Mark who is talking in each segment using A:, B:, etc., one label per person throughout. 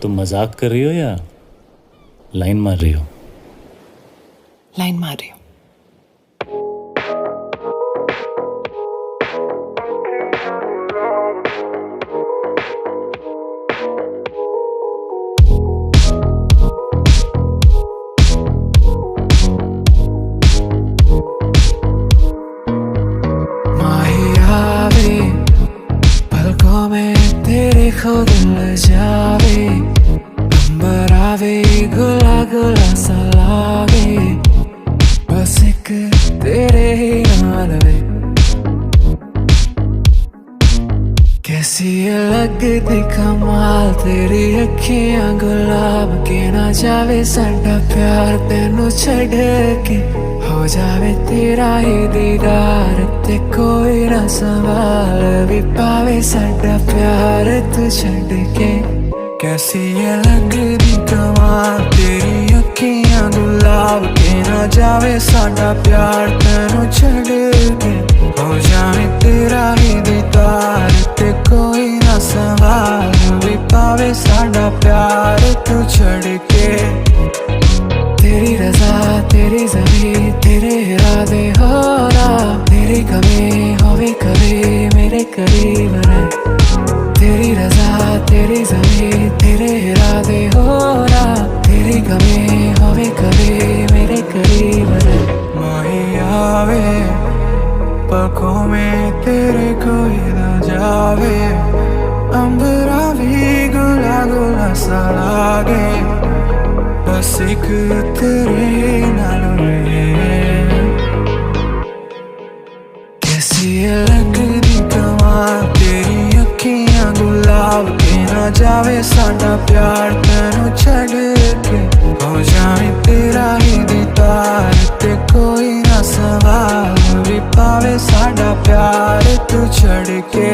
A: तुम मजाक कर रही हो या लाइन मार रही हो?
B: लाइन मार रही हूँ।
C: पलकों में तेरे खुद ल जावे, अंबर आवे गुला गुला सा लागे, बस एक तेरे ही नाल वे। कैसी ये लगदी कमाल तेरी अखियां गुलाब के, ना जावे साडा प्यार तेनू छड़ के, हो जावे तेरा ही दीदार ते कोई ना सवाल भी पावे साडा प्यार तू छड़ के। कैसी ये लगदी कमाल तेरी अखियां गुलाब के, ना जावे साडा प्यार तेनू छड़ के, हो जावे तेरा ही दीदार ते कोई ना सवाल भी पावे साडा प्यार तू छड़ के। तेरी रज़ा तेरी ज़मीं तेरे इरादे हो रहा, तेरी कमी होवे कभी मेरे करीब रहे। तेरी रज़ा तेरी ज़मीं तेरे इरादे हो रहा, तेरी कमी होवे कभी मेरे करीब रहे। माही आवे पलकों में तेरे कोई ना जावे, अंबरा भी गुला गुला सा लागे, बस एक तेरे नाल वे। कैसी ये लगदी कमाल तेरी अखियां गुलाब के, ना जावे साडा प्यार तेनू छड़ के, हो जावे तेरा ही दीदार ते कोई ना सवाल भी पावे साडा प्यार तू छड़ के।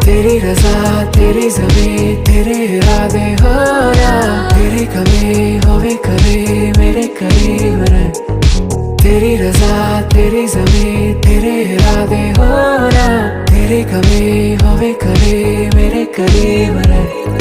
C: तेरी रज़ा तेरी ज़मीं तेरे इरादे हो रहा, तेरी कमी होवे कभी मेरे करीब रहे। तेरी रज़ा तेरी ज़मीं तेरे इरादे हो रहा, तेरी कमी होवे कभी मेरे करीब रहे।